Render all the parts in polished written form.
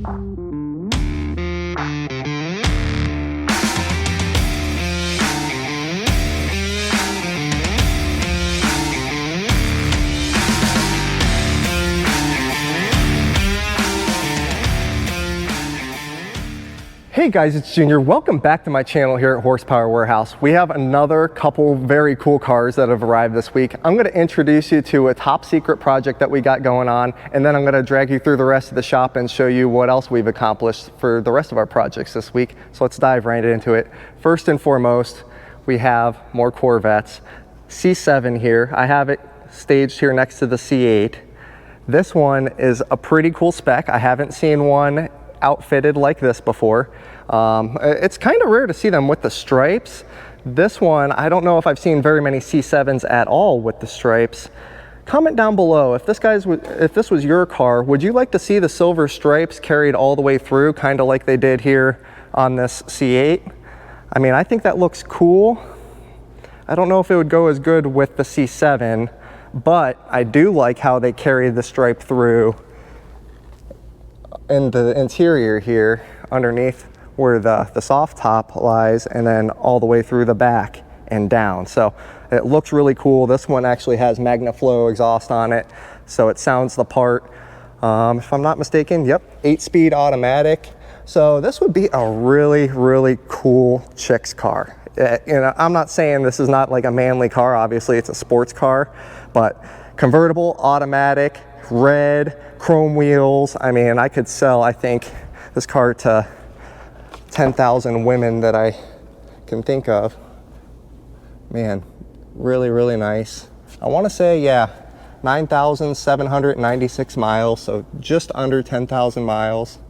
Hey guys, it's Junior. Welcome back to my channel here at Horsepower Warehouse. We have another couple very cool cars that have arrived this week. I'm going to introduce you to a top secret project that we got going on, and then I'm going to drag you through the rest of the shop and show you what else we've accomplished for the rest of our projects this week. So let's dive right into it. First and foremost, we have more Corvettes. C7 here. I have it staged here next to the C8. This one is a pretty cool spec. I haven't seen one outfitted like this before. It's kind of rare to see them with the stripes. This one, I don't know if I've seen very many C7s at all with the stripes. Comment down below if this was your car, would you like to see the silver stripes carried all the way through, kind of like they did here on this C8? I mean, I think that looks cool. I don't know if it would go as good with the C7, but I do like how they carry the stripe through in the interior here underneath where the soft top lies, and then all the way through the back and down. So it looks really cool. This one actually has MagnaFlow exhaust on it, so it sounds the part. If I'm not mistaken, yep, 8-speed automatic. So this would be a really, really cool chick's car. You know, I'm not saying this is not like a manly car. Obviously, it's a sports car, but convertible, automatic, red, chrome wheels. I mean, I could sell, I think, this car to 10,000 women that I can think of. Man, really, really nice. I want to say, yeah, 9,796 miles, so just under 10,000 miles.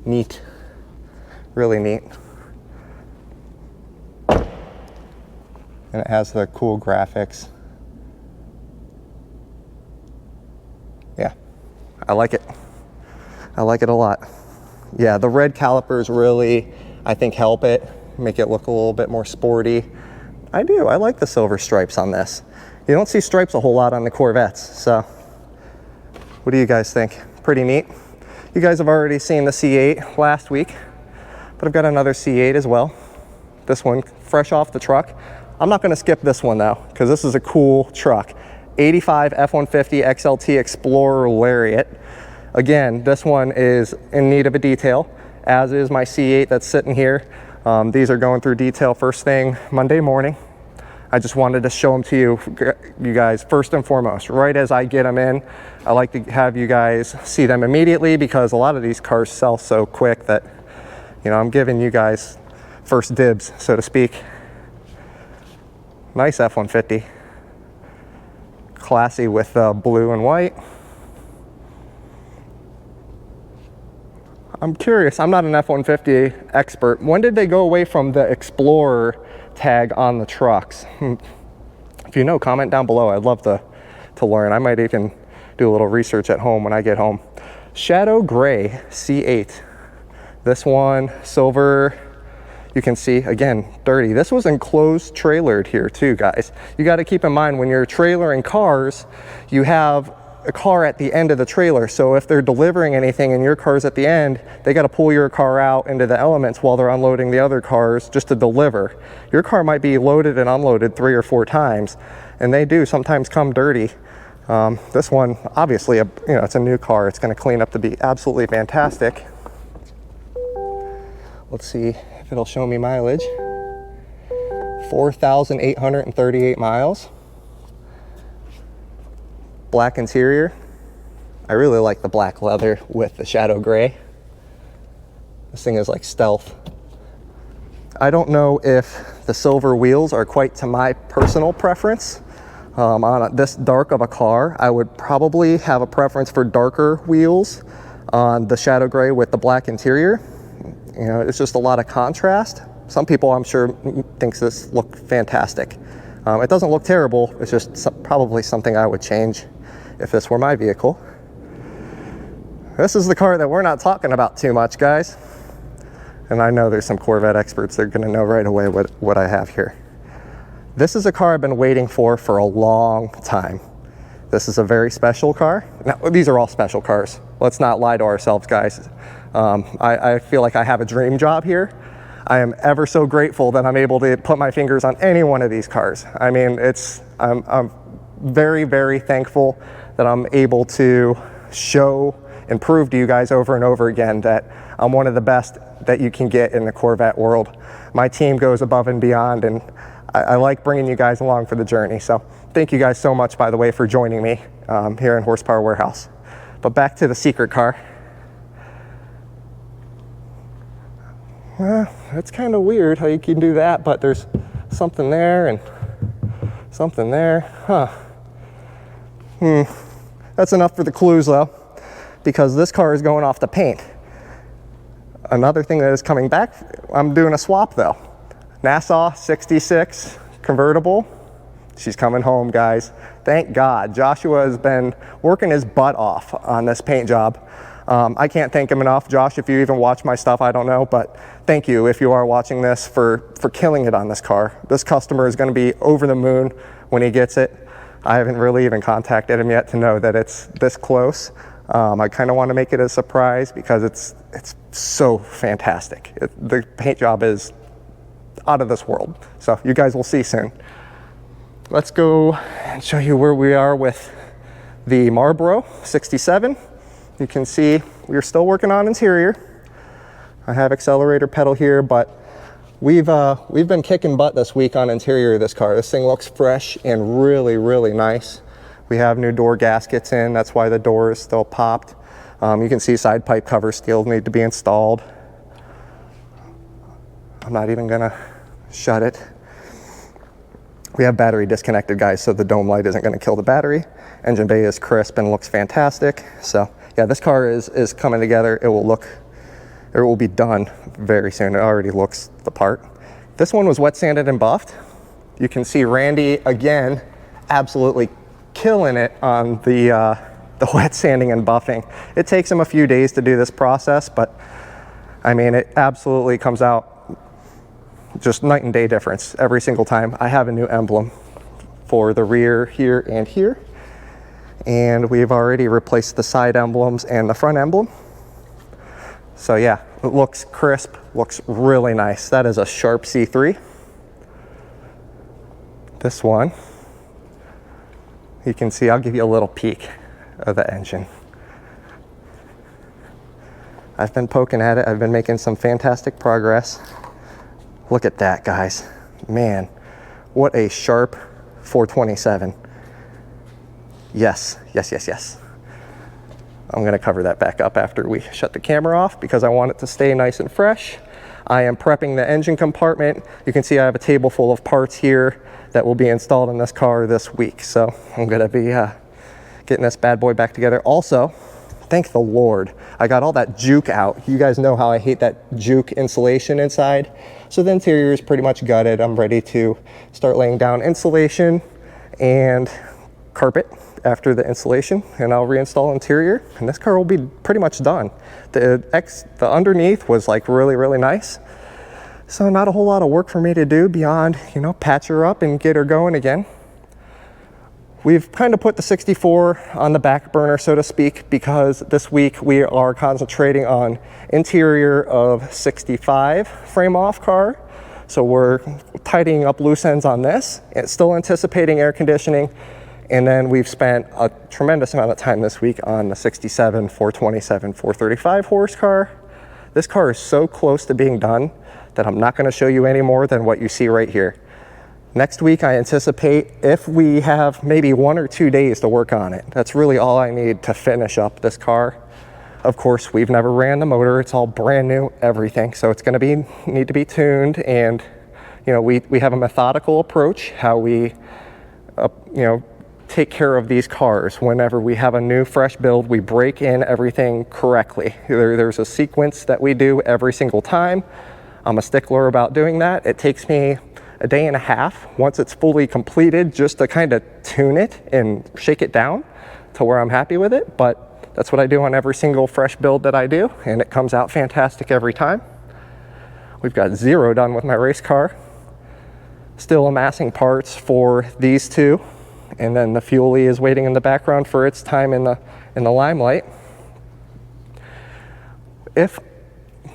Neat. Really neat. And it has the cool graphics. Yeah, I like it. I like it a lot. Yeah, the red calipers really, I think, help it, make it look a little bit more sporty. I do. I like the silver stripes on this. You don't see stripes a whole lot on the Corvettes, so what do you guys think? Pretty neat. You guys have already seen the C8 last week, but I've got another C8 as well. This one, fresh off the truck. I'm not going to skip this one, though, because this is a cool truck. 85 F150 XLT Explorer Lariat. Again, this one is in need of a detail, as is my C8 that's sitting here. These are going through detail first thing Monday morning. I just wanted to show them to you guys first and foremost. Right as I get them in, I like to have you guys see them immediately, because a lot of these cars sell so quick that, you know, I'm giving you guys first dibs, so to speak. Nice F-150. Classy with blue and white. I'm curious, I'm not an F-150 expert. When did they go away from the Explorer tag on the trucks? If you know, comment down below. I'd love to learn. I might even do a little research at home when I get home. Shadow Gray C8. This one, silver. You can see, again, dirty. This was enclosed trailered here too, guys. You got to keep in mind, when you're trailering cars, you have a car at the end of the trailer. So if they're delivering anything and your car's at the end, they got to pull your car out into the elements while they're unloading the other cars just to deliver. Your car might be loaded and unloaded 3 or 4 times, and they do sometimes come dirty. This one, obviously, you know, it's a new car. It's going to clean up to be absolutely fantastic. Let's see if it'll show me mileage. 4,838 miles. Black interior. I really like the black leather with the shadow gray. This thing is like stealth. I don't know if the silver wheels are quite to my personal preference. On this dark of a car, I would probably have a preference for darker wheels on the shadow gray with the black interior. You know, it's just a lot of contrast. Some people, I'm sure, thinks this looks fantastic. It doesn't look terrible. It's just probably something I would change if this were my vehicle. This is the car that we're not talking about too much, guys. And I know there's some Corvette experts that are going to know right away what I have here. This is a car I've been waiting for a long time. This is a very special car. Now, these are all special cars. Let's not lie to ourselves, guys. I feel like I have a dream job here. I am ever so grateful that I'm able to put my fingers on any one of these cars. I mean, I'm very, very thankful that I'm able to show and prove to you guys over and over again that I'm one of the best that you can get in the Corvette world. My team goes above and beyond, and I like bringing you guys along for the journey. So thank you guys so much, by the way, for joining me here in Horsepower Warehouse. But back to the secret car. It's kind of weird how you can do that, but there's something there and something there. That's enough for the clues though, because this car is going off the paint. Another thing that is coming back, I'm doing a swap though. Nassau 66 convertible. She's coming home, guys. Thank God. Joshua has been working his butt off on this paint job. I can't thank him enough. Josh, if you even watch my stuff, I don't know, but thank you if you are watching this for killing it on this car. This customer is going to be over the moon when he gets it. I haven't really even contacted him yet to know that it's this close. I kind of want to make it a surprise because it's so fantastic. The paint job is out of this world. So you guys will see soon. Let's go and show you where we are with the Marlboro 67. You can see we're still working on interior. I have accelerator pedal here, but we've been kicking butt this week on interior of this car. This thing looks fresh and really, really nice. We have new door gaskets in. That's why the door is still popped. You can see side pipe covers still need to be installed. I'm not even gonna shut it. We have battery disconnected, guys, so the dome light isn't gonna kill the battery. Engine bay is crisp and looks fantastic. So yeah, this car is coming together. It will be done very soon. It already looks the part. This one was wet sanded and buffed. You can see Randy again, absolutely killing it on the wet sanding and buffing. It takes him a few days to do this process, but I mean, it absolutely comes out just night and day difference every single time. I have a new emblem for the rear here and here, and we've already replaced the side emblems and the front emblem. So yeah, it looks crisp, looks really nice. That is a sharp C3. This one, you can see, I'll give you a little peek of the engine. I've been poking at it. I've been making some fantastic progress. Look at that, guys. Man, what a sharp 427. Yes, yes, yes, yes. I'm gonna cover that back up after we shut the camera off because I want it to stay nice and fresh. I am prepping the engine compartment. You can see I have a table full of parts here that will be installed in this car this week. So I'm gonna be getting this bad boy back together. Also, thank the Lord, I got all that juke out. You guys know how I hate that juke insulation inside. So the interior is pretty much gutted. I'm ready to start laying down insulation and carpet after the insulation, and I'll reinstall interior, and this car will be pretty much done. The underneath was like really, really nice. So not a whole lot of work for me to do beyond, you know, patch her up and get her going again. We've kind of put the 64 on the back burner, so to speak, because this week we are concentrating on interior of 65 frame off car. So we're tidying up loose ends on this. It's still anticipating air conditioning. And then we've spent a tremendous amount of time this week on the 67, 427, 435 horse car. This car is so close to being done that I'm not going to show you any more than what you see right here. Next week, I anticipate if we have maybe 1 or 2 days to work on it. That's really all I need to finish up this car. Of course, we've never ran the motor. It's all brand new, everything. So it's going to need to be tuned. And, you know, we have a methodical approach how we, you know, take care of these cars. Whenever we have a new fresh build, we break in everything correctly. There's a sequence that we do every single time. I'm a stickler about doing that. It takes me a day and a half once it's fully completed just to kind of tune it and shake it down to where I'm happy with it. But that's what I do on every single fresh build that I do, and it comes out fantastic every time. We've got 0 done with my race car. Still amassing parts for these two. And then the Fuelie is waiting in the background for its time in the limelight.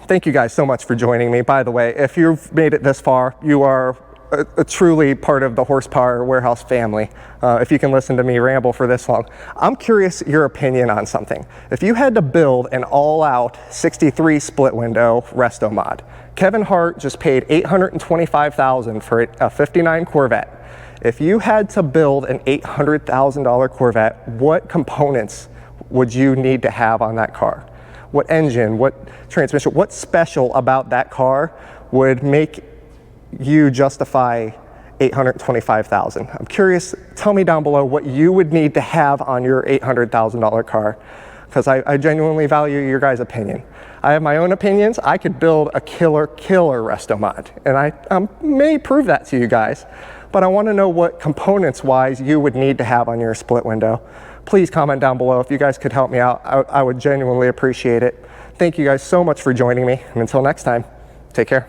Thank you guys so much for joining me. By the way, if you've made it this far, you are a truly part of the Horsepower Warehouse family. If you can listen to me ramble for this long. I'm curious your opinion on something. If you had to build an all-out 63 split window resto mod, Kevin Hart just paid $825,000 for a 59 Corvette. If you had to build an $800,000 Corvette, what components would you need to have on that car? What engine, what transmission, what's special about that car would make you justify $825,000? I'm curious, tell me down below what you would need to have on your $800,000 car, because I genuinely value your guys' opinion. I have my own opinions. I could build a killer resto mod, and I may prove that to you guys, but I want to know what components-wise you would need to have on your split window. Please comment down below. If you guys could help me out, I would genuinely appreciate it. Thank you guys so much for joining me, and until next time, take care.